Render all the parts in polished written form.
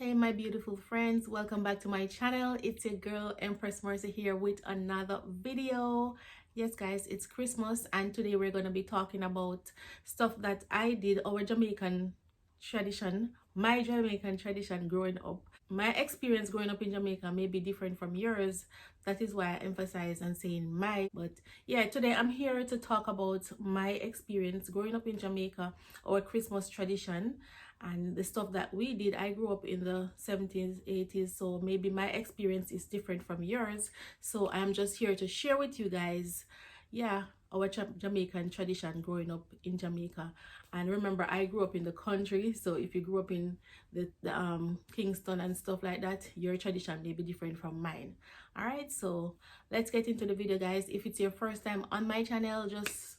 Hey my beautiful friends, welcome back to my channel. It's your girl Empress Mercy here with another video. Yes guys, it's Christmas and today we're going to be talking about stuff that I did, our Jamaican tradition, my Jamaican tradition growing up. My experience growing up in Jamaica may be different from yours. That is why I emphasize and saying my. But yeah, today I'm here to talk about my experience growing up in Jamaica, our Christmas tradition, and the stuff that we did. I grew up in the 70s, 80s, so maybe my experience is different from yours. So I'm just here to share with you guys, yeah, our Jamaican tradition growing up in Jamaica. And remember, I grew up in the country, so if you grew up in the Kingston and stuff like that, your tradition may be different from mine. All right, so let's get into the video, guys. If it's your first time on my channel, just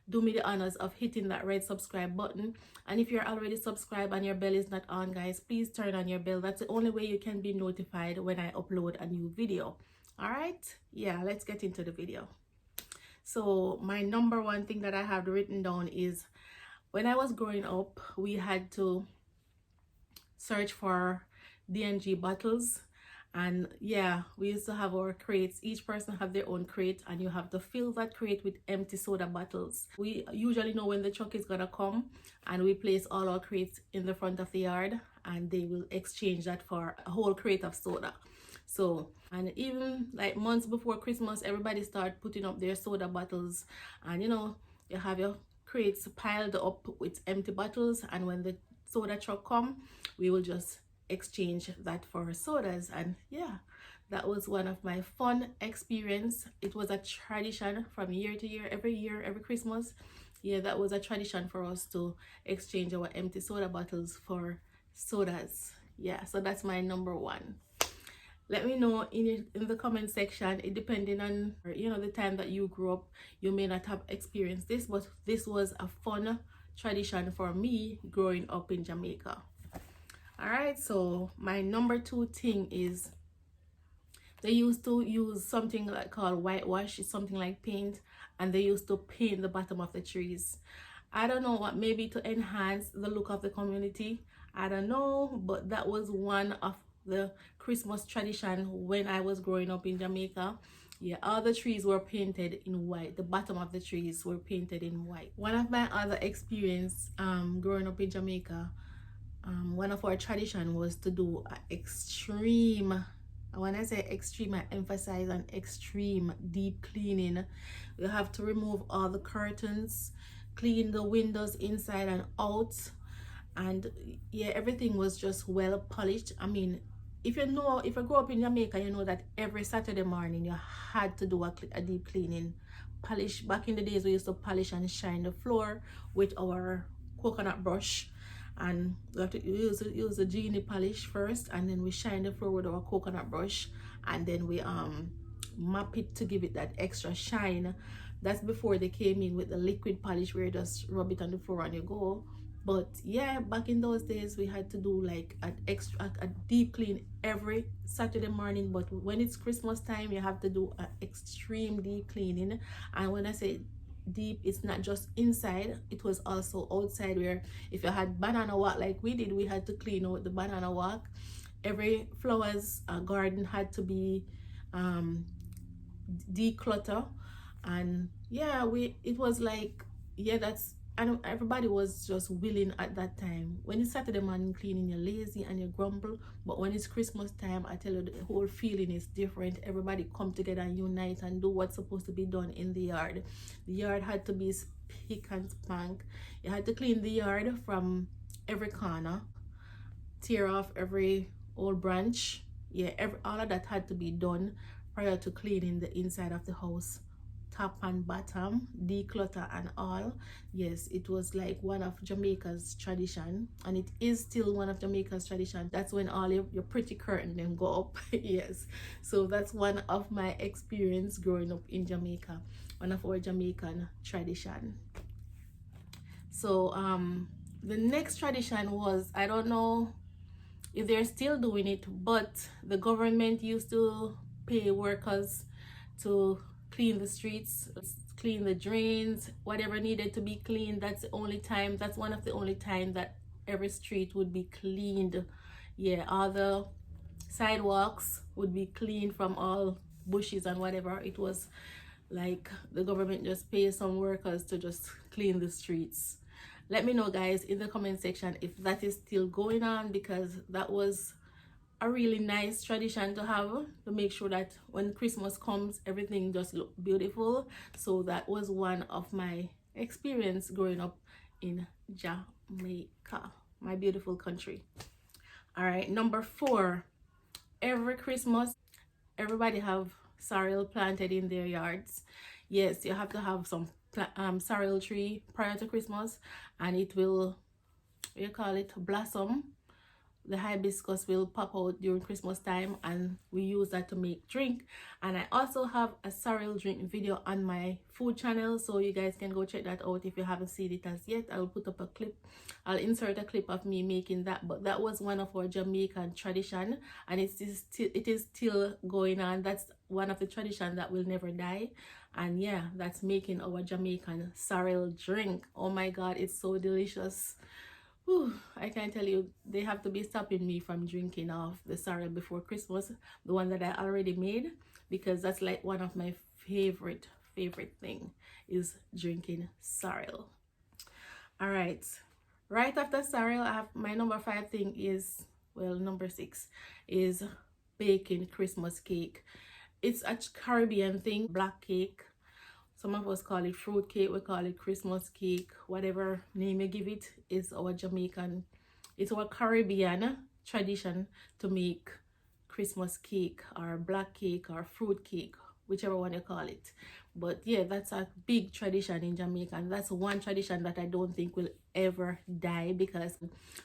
do me the honors of hitting that red subscribe button. And if you're already subscribed and your bell is not on, guys, please turn on your bell. That's the only way you can be notified when I upload a new video. All right, yeah, let's get into the video. So my number one thing that I have written down is, when I was growing up, we had to search for D&G bottles. And yeah, we used to have our crates. Each person have their own crate, and you have to fill that crate with empty soda bottles. We usually know when the truck is gonna come, and we place all our crates in the front of the yard, and they will exchange that for a whole crate of soda. So, and even like months before Christmas, everybody start putting up their soda bottles, and you have your crates piled up with empty bottles, and when the soda truck come, we will just exchange that for sodas. And yeah, that was one of my fun experience. It was a tradition from year to year, every Christmas. Yeah, that was a tradition for us to exchange our empty soda bottles for sodas. Yeah, so that's my number one. Let me know in the comment section. It depending on the time that you grew up, you may not have experienced this, but this was a fun tradition for me growing up in Jamaica. All right, so my number two thing is, they used to use something called whitewash. It's something like paint, and they used to paint the bottom of the trees. I don't know what, maybe to enhance the look of the community, I don't know, but that was one of the Christmas tradition when I was growing up in Jamaica. Yeah, all the trees were painted in white. The bottom of the trees were painted in white. One of my other experience growing up in Jamaica, one of our tradition was to do an extreme, when I say extreme, I emphasize an extreme deep cleaning. We have to remove all the curtains, clean the windows inside and out, and yeah, everything was just well polished. I mean, if you grew up in Jamaica, you know that every Saturday morning you had to do a deep cleaning, polish. Back in the days, we used to polish and shine the floor with our coconut brush, and we have to use the genie polish first, and then we shine the floor with our coconut brush, and then we map it to give it that extra shine. That's before they came in with the liquid polish where you just rub it on the floor and you go. But yeah, back in those days, we had to do like a deep clean every Saturday morning. But when it's Christmas time, you have to do an extreme deep cleaning. And when I say deep, it's not just inside, it was also outside, where if you had banana walk like we did, we had to clean out the banana walk. Every flowers garden had to be declutter. And yeah, it was like, yeah, that's, and everybody was just willing at that time. When it's Saturday morning cleaning, you're lazy and you grumble, but when it's Christmas time, I tell you, the whole feeling is different. Everybody come together and unite and do what's supposed to be done in the yard. The yard had to be spick and spank. You had to clean the yard from every corner, tear off every old branch. Yeah, all of that had to be done prior to cleaning the inside of the house, top and bottom, declutter and all. Yes, it was like one of Jamaica's tradition, and it is still one of Jamaica's tradition. That's when all your pretty curtain then go up. Yes, so that's one of my experience growing up in Jamaica, one of our Jamaican tradition. So the next tradition was, I don't know if they're still doing it, but the government used to pay workers to clean the streets, clean the drains, whatever needed to be cleaned. That's one of the only time that every street would be cleaned. Yeah, all the sidewalks would be clean from all bushes and whatever. It was like the government just pays some workers to just clean the streets. Let me know, guys, in the comment section if that is still going on, because that was a really nice tradition to have, to make sure that when Christmas comes everything just look beautiful. So that was one of my experience growing up in Jamaica, my beautiful country. All right, number 4, every Christmas everybody have sorrel planted in their yards. Yes, you have to have some sorrel tree prior to Christmas, and it will, you call it, blossom. The hibiscus will pop out during Christmas time, and we use that to make drink. And I also have a sorrel drink video on my food channel, so you guys can go check that out if you haven't seen it as yet. I'll put up a clip, I'll insert a clip of me making that. But that was one of our Jamaican tradition, and it is still going on. That's one of the tradition that will never die. And yeah, that's making our Jamaican sorrel drink. Oh my god, it's so delicious. Whew, I can tell you, they have to be stopping me from drinking off the sorrel before Christmas, the one that I already made, because that's like one of my favorite thing is drinking sorrel. All right, right after sorrel, I have my number 5 thing is, well, number 6 is baking Christmas cake. It's a Caribbean thing, black cake. Some of us call it fruit cake, we call it Christmas cake, whatever name you give it. Is our Jamaican, it's our Caribbean tradition to make Christmas cake or black cake or fruit cake, whichever one you call it. But yeah, that's a big tradition in Jamaica, and that's one tradition that I don't think will ever die, because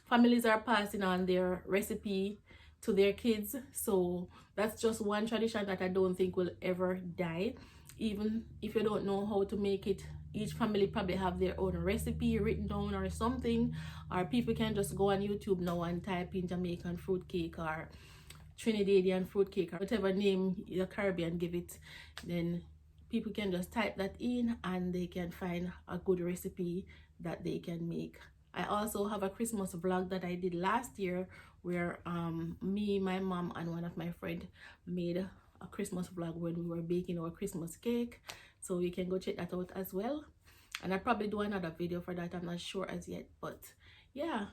families are passing on their recipe to their kids. So that's just one tradition that I don't think will ever die. Even if you don't know how to make it, each family probably have their own recipe written down or something, or people can just go on YouTube now and type in Jamaican fruit cake or Trinidadian fruit cake or whatever name the Caribbean give it. Then people can just type that in and they can find a good recipe that they can make. I also have a Christmas vlog that I did last year where me, my mom, and one of my friends made a Christmas vlog when we were baking our Christmas cake, so you can go check that out as well. And I'll probably do another video for that, I'm not sure as yet. But yeah,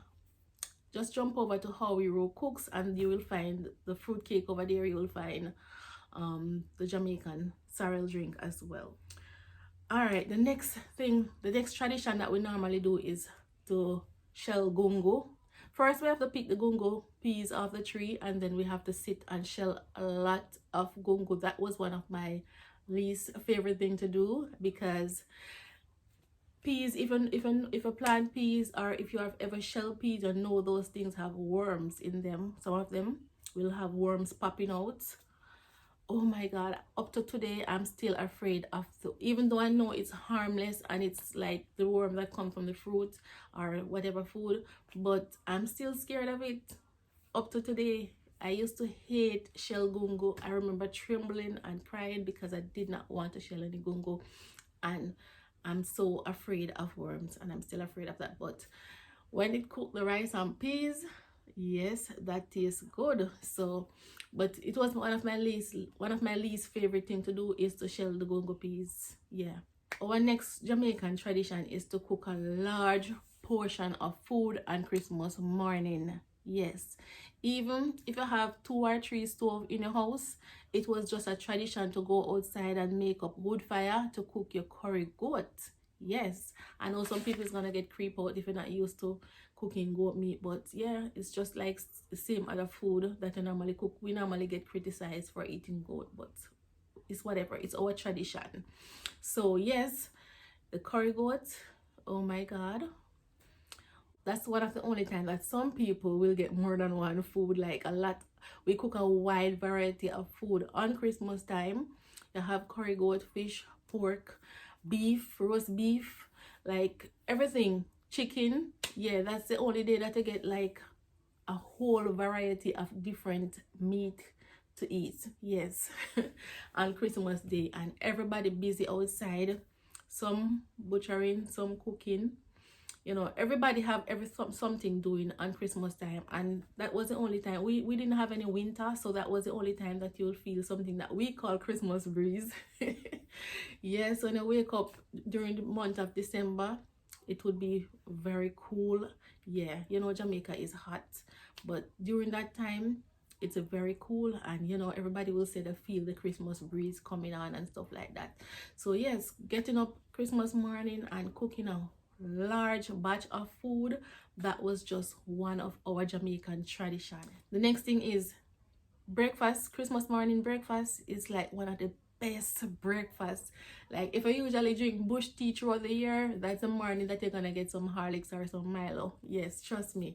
just jump over to Howie Rowe Cooks and you will find the fruit cake over there. You will find the Jamaican sorrel drink as well. All right, the next tradition that we normally do is to shell Goongoo. First, we have to pick the Goongoo peas off the tree, and then we have to sit and shell a lot of Goongoo. That was one of my least favorite thing to do, because peas, even if you plant peas or if you have ever shelled peas, you know those things have worms in them. Some of them will have worms popping out. Oh my god, up to today I'm still afraid of even though I know it's harmless and it's like the worm that comes from the fruit or whatever food, but I'm still scared of it up to today. I used to hate shell Goongoo. I remember trembling and crying because I did not want to shell any Goongoo, and I'm so afraid of worms, and I'm still afraid of that. But when it cooked the rice and peas, yes, that tastes good. So, but it was one of my least favorite thing to do is to shell the Goongoo peas. Yeah. Our next Jamaican tradition is to cook a large portion of food on Christmas morning. Yes, even if you have 2 or 3 stoves in your house, it was just a tradition to go outside and make up wood fire to cook your curry goat. Yes, I know some people is gonna get creep out if you're not used to cooking goat meat, but yeah, it's just like the same other food that you normally cook. We normally get criticized for eating goat, but it's whatever, it's our tradition. So yes, the curry goat, oh my god, that's one of the only times that some people will get more than one food, like a lot. We cook a wide variety of food on Christmas time. You have curry goat, fish, pork, beef, roast beef, like everything, chicken. Yeah, that's the only day that you get like a whole variety of different meat to eat. Yes, on Christmas day, and everybody busy outside, some butchering, some cooking. You know, everybody have something doing on Christmas time, and that was the only time we didn't have any winter, so that was the only time that you'll feel something that we call Christmas breeze. Yes, when you wake up during the month of December, it would be very cool. Yeah, you know, Jamaica is hot, but during that time it's a very cool, and you know, everybody will say they feel the Christmas breeze coming on and stuff like that. So yes, getting up Christmas morning and cooking a large batch of food, that was just one of our Jamaican tradition. The next thing is breakfast. Christmas morning breakfast is like one of the best breakfast. Like if I usually drink bush tea throughout the year, that's the morning that you're gonna get some Horlicks or some Milo. Yes, trust me.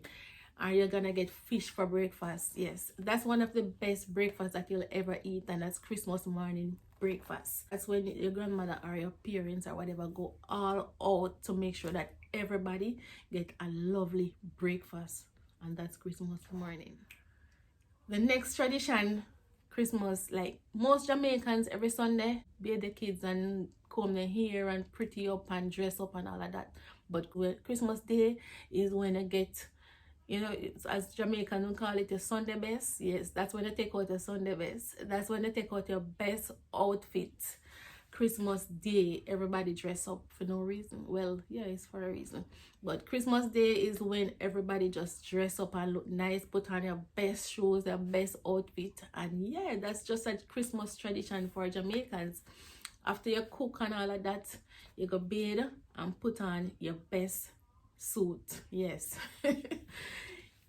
Or you're gonna get fish for breakfast. Yes, that's one of the best breakfasts that you'll ever eat, and that's Christmas morning breakfast. That's when your grandmother or your parents or whatever go all out to make sure that everybody get a lovely breakfast, and that's Christmas morning. The next tradition, Christmas, like most Jamaicans, every Sunday bathe the kids and comb their hair and pretty up and dress up and all of that. But Christmas Day is when you get, you know, it's, as Jamaican we call it, a Sunday best. Yes, that's when they take out your Sunday best. That's when they take out your best outfit. Christmas Day, everybody dress up for no reason. Well, yeah, it's for a reason. But Christmas Day is when everybody just dress up and look nice, put on your best shoes, their best outfit. And yeah, that's just a Christmas tradition for Jamaicans. After you cook and all of that, you go bathe and put on your best suit. Yes.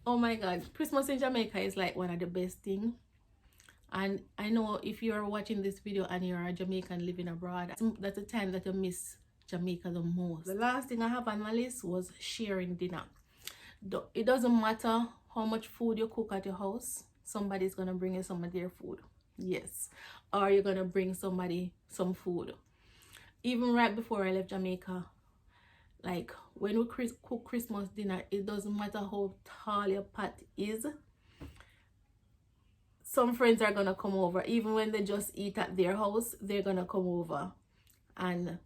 Oh my God, Christmas in Jamaica is like one of the best things. And I know if you're watching this video and you're a Jamaican living abroad, that's the time that you miss Jamaica the most. The last thing I have on my list was sharing dinner. It doesn't matter how much food you cook at your house, somebody's gonna bring you some of their food. Yes. Or you're gonna bring somebody some food. Even right before I left Jamaica, like when we cook Christmas dinner, it doesn't matter how tall your pot is, some friends are gonna come over. Even when they just eat at their house, they're gonna come over. And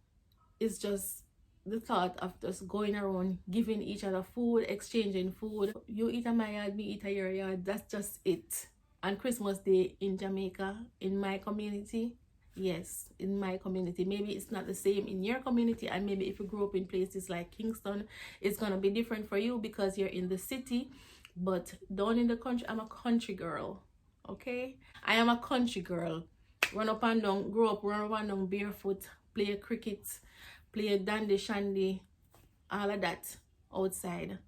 it's just the thought of just going around giving each other food, exchanging food. You eat at my yard, me eat at your yard. That's just it. And Christmas Day in Jamaica, in my community, yes, in my community, maybe it's not the same in your community, and maybe if you grew up in places like Kingston, it's gonna be different for you because you're in the city. But down in the country, I'm a country girl. Okay, I am a country girl. Run up and down, grow up, run up and down barefoot, play cricket, play dandy shandy, all of that outside.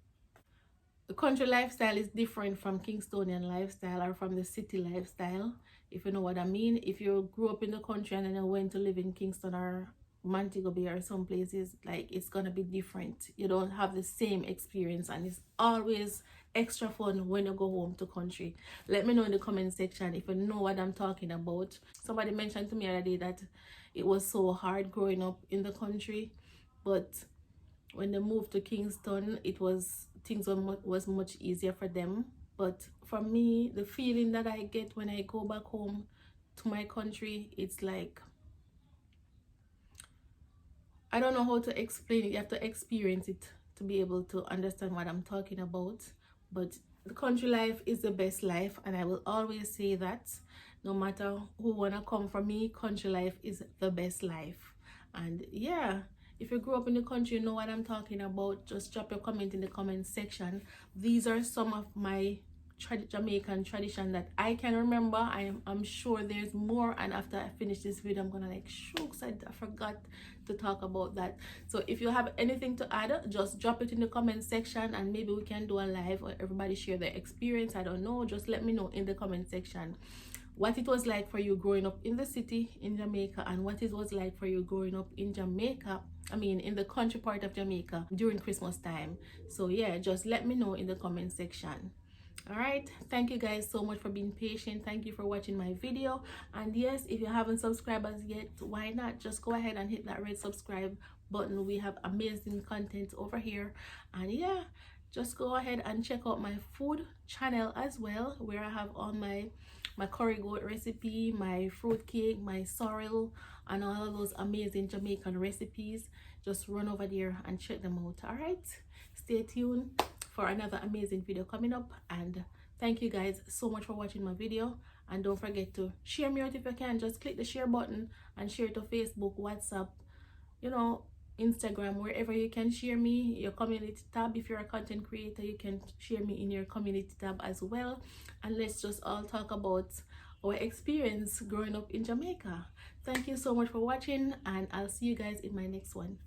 The country lifestyle is different from Kingstonian lifestyle or from the city lifestyle, if you know what I mean. If you grew up in the country and then you went to live in Kingston or Montego Bay or some places, like it's gonna be different. You don't have the same experience, and it's always extra fun when you go home to country. Let me know in the comment section if you know what I'm talking about. Somebody mentioned to me the other day that it was so hard growing up in the country, but when they moved to Kingston, it was things was much easier for them. But for me, the feeling that I get when I go back home to my country, it's like, I don't know how to explain it. You have to experience it to be able to understand what I'm talking about. But the country life is the best life, and I will always say that. No matter who wanna come for me, country life is the best life. And yeah, if you grew up in the country, you know what I'm talking about. Just drop your comment in the comment section. These are some of my Jamaican tradition that I can remember. I'm sure there's more, and after I finish this video, I'm gonna like, shooks, I forgot to talk about that. So if you have anything to add, just drop it in the comment section, and maybe we can do a live where everybody share their experience. I don't know, just let me know in the comment section what it was like for you growing up in the city in Jamaica, and what it was like for you growing up in Jamaica, I mean in the country part of Jamaica during Christmas time. So yeah, just let me know in the comment section. All right, thank you guys so much for being patient. Thank you for watching my video. And yes, if you haven't subscribed as yet, why not just go ahead and hit that red subscribe button. We have amazing content over here. And yeah, just go ahead and check out my food channel as well, where I have all my curry goat recipe, my fruit cake, my sorrel, and all of those amazing Jamaican recipes. Just run over there and check them out. All right, stay tuned for another amazing video coming up. And thank you guys so much for watching my video, and don't forget to share me out if you can. Just click the share button and share it to Facebook, WhatsApp, you know, Instagram, wherever you can share me. Your community tab, if you're a content creator, you can share me in your community tab as well, and let's just all talk about our experience growing up in Jamaica. Thank you so much for watching, and I'll see you guys in my next one.